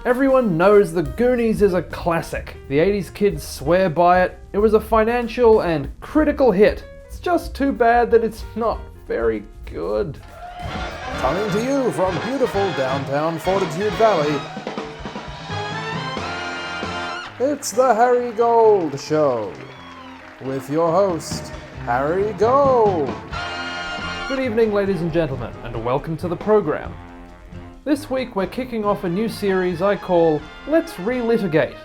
Everyone knows The Goonies is a classic. The 80s kids swear by it. It was a financial and critical hit. It's just too bad that it's not very good. Coming to you from beautiful downtown Fortitude Valley, it's the Harry Gold Show, with your host, Harry Gold. Good evening, ladies and gentlemen, and welcome to the program. This week we're kicking off a new series I call Let's Relitigate,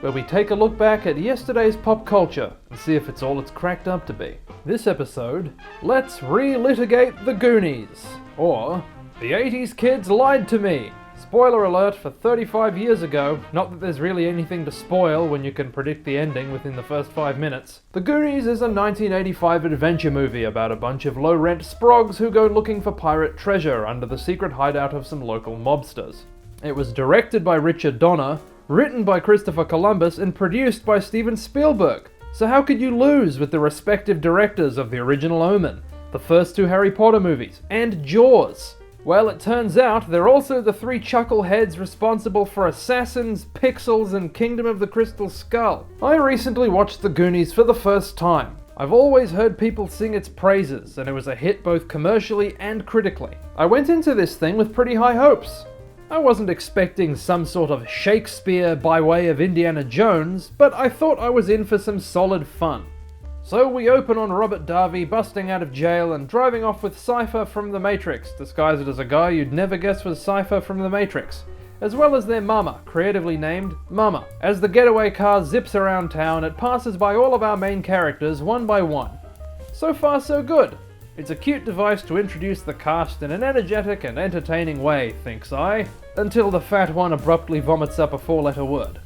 where we take a look back at yesterday's pop culture and see if it's all it's cracked up to be. This episode, let's relitigate The Goonies, or The 80s Kids Lied to Me. Spoiler alert for 35 years ago, not that there's really anything to spoil when you can predict the ending within the first 5 minutes. The Goonies is a 1985 adventure movie about a bunch of low-rent sprogs who go looking for pirate treasure under the secret hideout of some local mobsters. It was directed by Richard Donner, written by Christopher Columbus, and produced by Steven Spielberg. So how could you lose with the respective directors of the original Omen, the first two Harry Potter movies, and Jaws? Well, it turns out they're also the three chuckleheads responsible for Assassins, Pixels, and Kingdom of the Crystal Skull. I recently watched The Goonies for the first time. I've always heard people sing its praises, and it was a hit both commercially and critically. I went into this thing with pretty high hopes. I wasn't expecting some sort of Shakespeare by way of Indiana Jones, but I thought I was in for some solid fun. So we open on Robert Davi busting out of jail and driving off with Cypher from The Matrix, disguised as a guy you'd never guess was Cypher from The Matrix, as well as their mama, creatively named Mama. As the getaway car zips around town, it passes by all of our main characters one by one. So far so good. It's a cute device to introduce the cast in an energetic and entertaining way, thinks I, until the fat one abruptly vomits up a 4-letter word.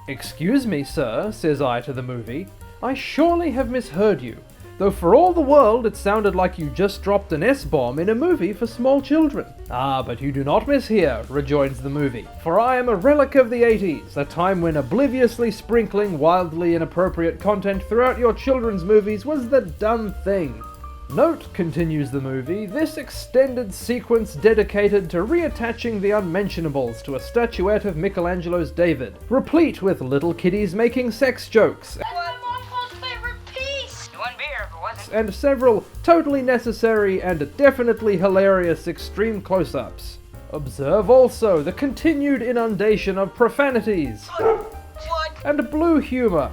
"Excuse me, sir," says I to the movie. "I surely have misheard you, though for all the world it sounded like you just dropped an S-bomb in a movie for small children." "Ah, but you do not mishear," rejoins the movie, "for I am a relic of the 80s, a time when obliviously sprinkling wildly inappropriate content throughout your children's movies was the done thing. Note," continues the movie, "this extended sequence dedicated to reattaching the unmentionables to a statuette of Michelangelo's David, replete with little kiddies making sex jokes, and several totally necessary and definitely hilarious extreme close-ups. Observe also the continued inundation of profanities and blue humor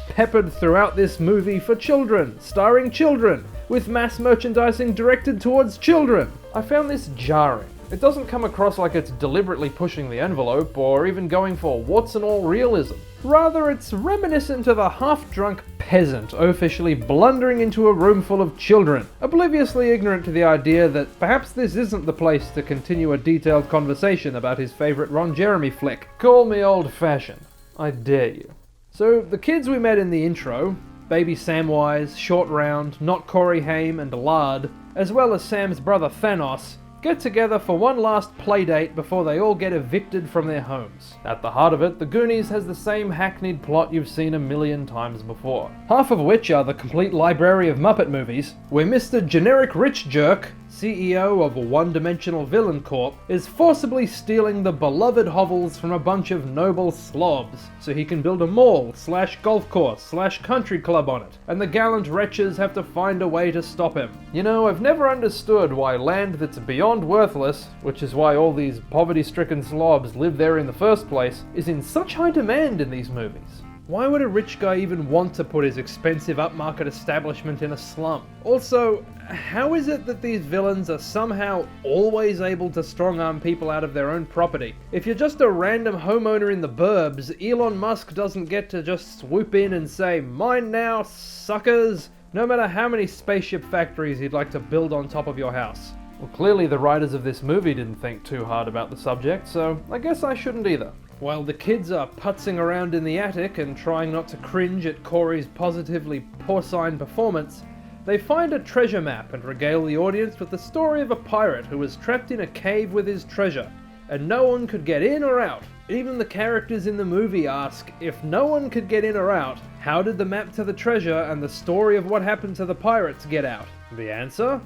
peppered throughout this movie for children, starring children, with mass merchandising directed towards children. I found this jarring. It doesn't come across like it's deliberately pushing the envelope or even going for warts and all realism. Rather, it's reminiscent of a half-drunk peasant officially blundering into a room full of children, obliviously ignorant to the idea that perhaps this isn't the place to continue a detailed conversation about his favorite Ron Jeremy flick. Call me old-fashioned. I dare you. So, the kids we met in the intro, Baby Samwise, Short Round, Not Corey Haim, and Lard, as well as Sam's brother Thanos, get together for one last playdate before they all get evicted from their homes. At the heart of it, The Goonies has the same hackneyed plot you've seen a million times before, half of which are the complete library of Muppet movies, where Mr. Generic Rich Jerk, CEO of a one-dimensional villain corp, is forcibly stealing the beloved hovels from a bunch of noble slobs, so he can build a mall/golf course/country club on it, and the gallant wretches have to find a way to stop him. You know, I've never understood why land that's beyond worthless, which is why all these poverty-stricken slobs live there in the first place, is in such high demand in these movies. Why would a rich guy even want to put his expensive upmarket establishment in a slum? Also, how is it that these villains are somehow always able to strong-arm people out of their own property? If you're just a random homeowner in the burbs, Elon Musk doesn't get to just swoop in and say, "Mine now, suckers," no matter how many spaceship factories he'd like to build on top of your house. Well, clearly the writers of this movie didn't think too hard about the subject, so I guess I shouldn't either. While the kids are putzing around in the attic and trying not to cringe at Corey's positively porcine performance, they find a treasure map and regale the audience with the story of a pirate who was trapped in a cave with his treasure, and no one could get in or out. Even the characters in the movie ask, if no one could get in or out, how did the map to the treasure and the story of what happened to the pirates get out? The answer?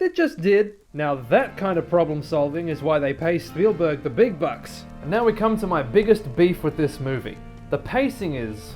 It just did. Now that kind of problem solving is why they pay Spielberg the big bucks. And now we come to my biggest beef with this movie. The pacing is...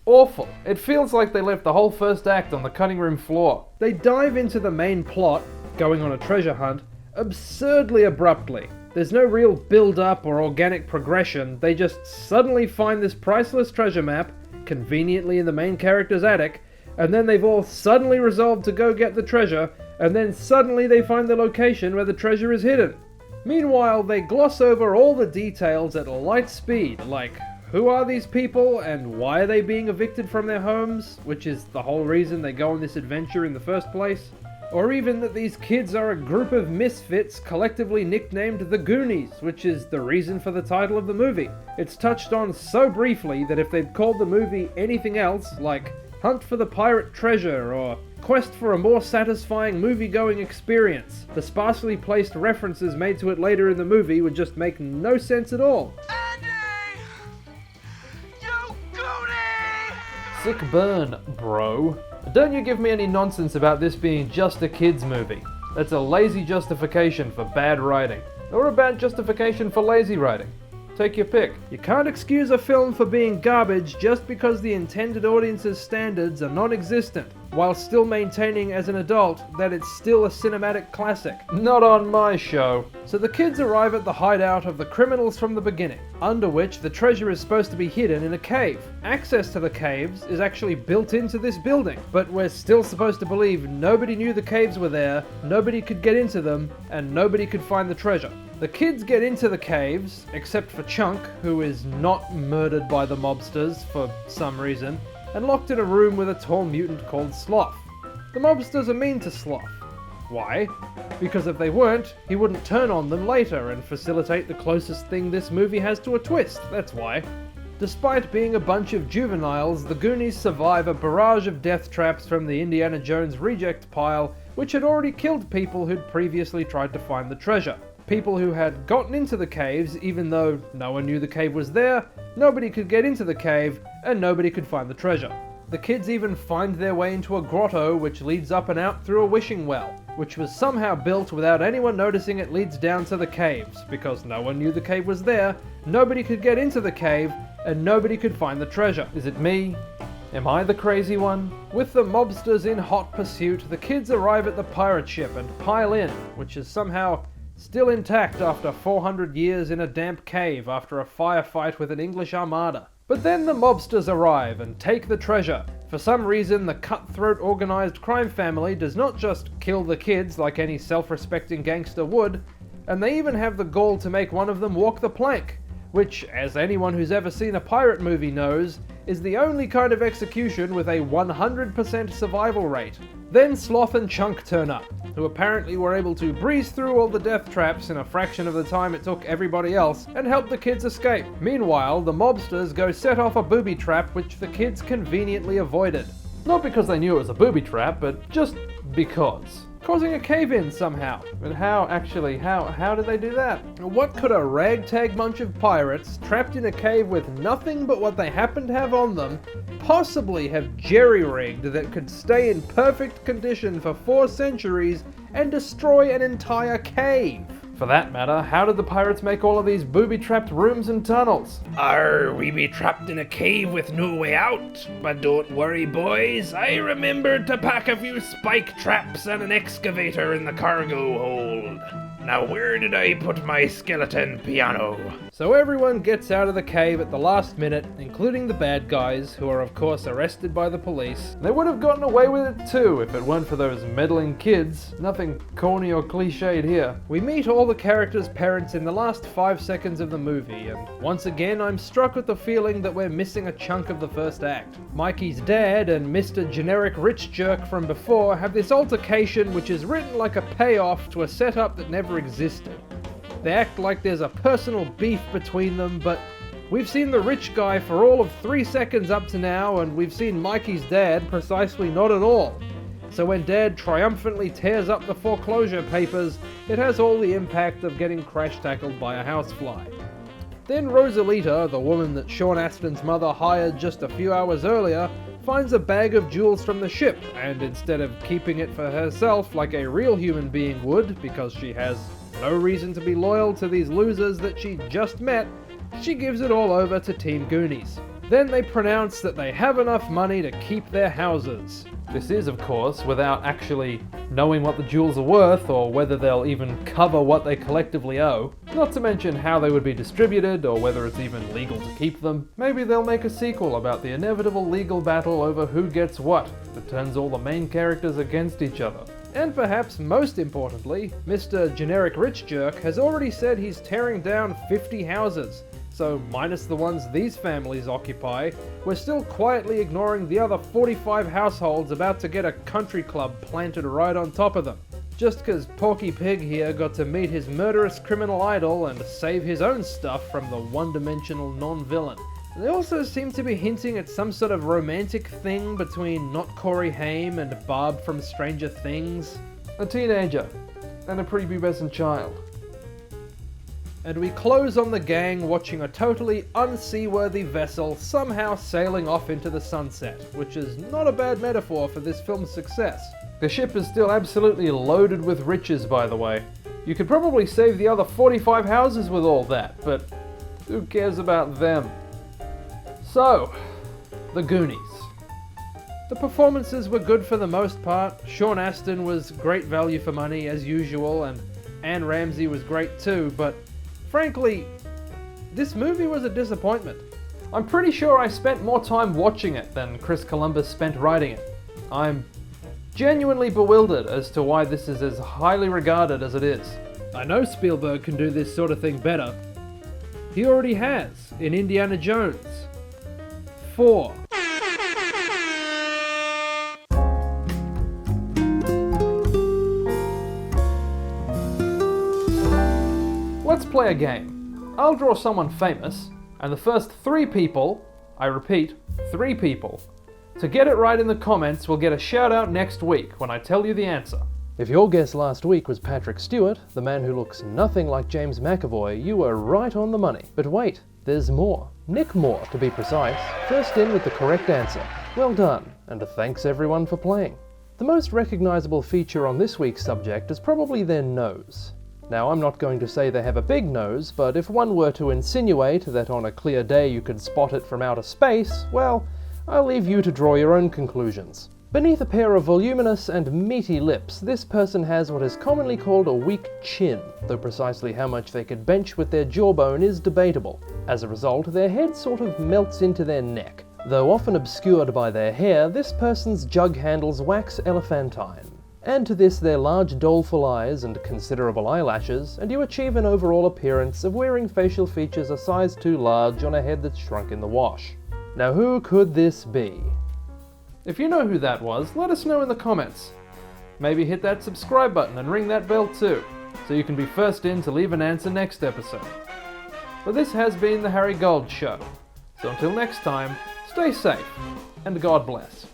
awful. It feels like they left the whole first act on the cutting room floor. They dive into the main plot, going on a treasure hunt, absurdly abruptly. There's no real build-up or organic progression. They just suddenly find this priceless treasure map, conveniently in the main character's attic, and then they've all suddenly resolved to go get the treasure, and then suddenly they find the location where the treasure is hidden. Meanwhile, they gloss over all the details at light speed, like who are these people and why are they being evicted from their homes, which is the whole reason they go on this adventure in the first place. Or even that these kids are a group of misfits collectively nicknamed the Goonies, which is the reason for the title of the movie. It's touched on so briefly that if they'd called the movie anything else, like Hunt for the Pirate Treasure or Quest for a More Satisfying Movie-Going Experience, the sparsely placed references made to it later in the movie would just make no sense at all. Sick burn, bro. Don't you give me any nonsense about this being just a kids movie. That's a lazy justification for bad writing, or a bad justification for lazy writing. Take your pick. You can't excuse a film for being garbage just because the intended audience's standards are non-existent, while still maintaining as an adult that it's still a cinematic classic. Not on my show. So the kids arrive at the hideout of the criminals from the beginning, under which the treasure is supposed to be hidden in a cave. Access to the caves is actually built into this building, but we're still supposed to believe nobody knew the caves were there, nobody could get into them, and nobody could find the treasure. The kids get into the caves, except for Chunk, who is not murdered by the mobsters for some reason, and locked in a room with a tall mutant called Sloth. The mobsters are mean to Sloth. Why? Because if they weren't, he wouldn't turn on them later and facilitate the closest thing this movie has to a twist, that's why. Despite being a bunch of juveniles, the Goonies survive a barrage of death traps from the Indiana Jones reject pile, which had already killed people who'd previously tried to find the treasure. People who had gotten into the caves even though no one knew the cave was there, nobody could get into the cave, and nobody could find the treasure. The kids even find their way into a grotto which leads up and out through a wishing well, which was somehow built without anyone noticing it leads down to the caves, because no one knew the cave was there, nobody could get into the cave, and nobody could find the treasure. Is it me? Am I the crazy one? With the mobsters in hot pursuit, the kids arrive at the pirate ship and pile in, which is somehow still intact after 400 years in a damp cave after a firefight with an English armada. But then the mobsters arrive and take the treasure. For some reason, the cutthroat organized crime family does not just kill the kids like any self-respecting gangster would, and they even have the gall to make one of them walk the plank, which, as anyone who's ever seen a pirate movie knows, is the only kind of execution with a 100% survival rate. Then Sloth and Chunk turn up, who apparently were able to breeze through all the death traps in a fraction of the time it took everybody else and help the kids escape. Meanwhile, the mobsters go set off a booby trap which the kids conveniently avoided. Not because they knew it was a booby trap, but just because. Causing a cave-in somehow. But how did they do that? What could a ragtag bunch of pirates, trapped in a cave with nothing but what they happen to have on them, possibly have jerry-rigged that could stay in perfect condition for 4 centuries and destroy an entire cave? For that matter, how did the pirates make all of these booby-trapped rooms and tunnels? We be trapped in a cave with no way out. But don't worry, boys. I remembered to pack a few spike traps and an excavator in the cargo hold. Now where did I put my skeleton piano? So everyone gets out of the cave at the last minute, including the bad guys, who are of course arrested by the police. They would have gotten away with it too if it weren't for those meddling kids. Nothing corny or cliched here. We meet all the characters' parents in the last 5 seconds of the movie, and once again I'm struck with the feeling that we're missing a chunk of the first act. Mikey's dad and Mr. Generic Rich Jerk from before have this altercation which is written like a payoff to a setup that never existed. They act like there's a personal beef between them, but we've seen the rich guy for all of 3 seconds up to now, and we've seen Mikey's dad precisely not at all. So when Dad triumphantly tears up the foreclosure papers, it has all the impact of getting crash-tackled by a housefly. Then Rosalita, the woman that Sean Astin's mother hired just a few hours earlier, finds a bag of jewels from the ship, and instead of keeping it for herself like a real human being would, because she has no reason to be loyal to these losers that she just met, she gives it all over to Team Goonies. Then they pronounce that they have enough money to keep their houses. This is, of course, without actually knowing what the jewels are worth or whether they'll even cover what they collectively owe. Not to mention how they would be distributed or whether it's even legal to keep them. Maybe they'll make a sequel about the inevitable legal battle over who gets what that turns all the main characters against each other. And perhaps most importantly, Mr. Generic Rich Jerk has already said he's tearing down 50 houses. So minus the ones these families occupy, we're still quietly ignoring the other 45 households about to get a country club planted right on top of them. Just cause Porky Pig here got to meet his murderous criminal idol and save his own stuff from the one-dimensional non-villain. They also seem to be hinting at some sort of romantic thing between not Corey Haim and Barb from Stranger Things. A teenager and a prepubescent child. And we close on the gang watching a totally unseaworthy vessel somehow sailing off into the sunset, which is not a bad metaphor for this film's success. The ship is still absolutely loaded with riches, by the way. You could probably save the other 45 houses with all that, but who cares about them? So, The Goonies. The performances were good for the most part. Sean Astin was great value for money as usual, and Anne Ramsey was great too, but frankly, this movie was a disappointment. I'm pretty sure I spent more time watching it than Chris Columbus spent writing it. I'm genuinely bewildered as to why this is as highly regarded as it is. I know Spielberg can do this sort of thing better. He already has, in Indiana Jones 4. Let's play a game. I'll draw someone famous, and the first 3 people, I repeat, 3 people, to get it right in the comments will get a shout out next week when I tell you the answer. If your guess last week was Patrick Stewart, the man who looks nothing like James McAvoy, you were right on the money. But wait, there's more. Nick Moore, to be precise, first in with the correct answer. Well done, and thanks everyone for playing. The most recognizable feature on this week's subject is probably their nose. Now, I'm not going to say they have a big nose, but if one were to insinuate that on a clear day you could spot it from outer space, well, I'll leave you to draw your own conclusions. Beneath a pair of voluminous and meaty lips, this person has what is commonly called a weak chin, though precisely how much they could bench with their jawbone is debatable. As a result, their head sort of melts into their neck. Though often obscured by their hair, this person's jug handles wax elephantine. Add to this their large doleful eyes and considerable eyelashes, and you achieve an overall appearance of wearing facial features a size too large on a head that's shrunk in the wash. Now who could this be? If you know who that was, let us know in the comments. Maybe hit that subscribe button and ring that bell too, so you can be first in to leave an answer next episode. But this has been the Harry Gold Show, so until next time, stay safe, and God bless.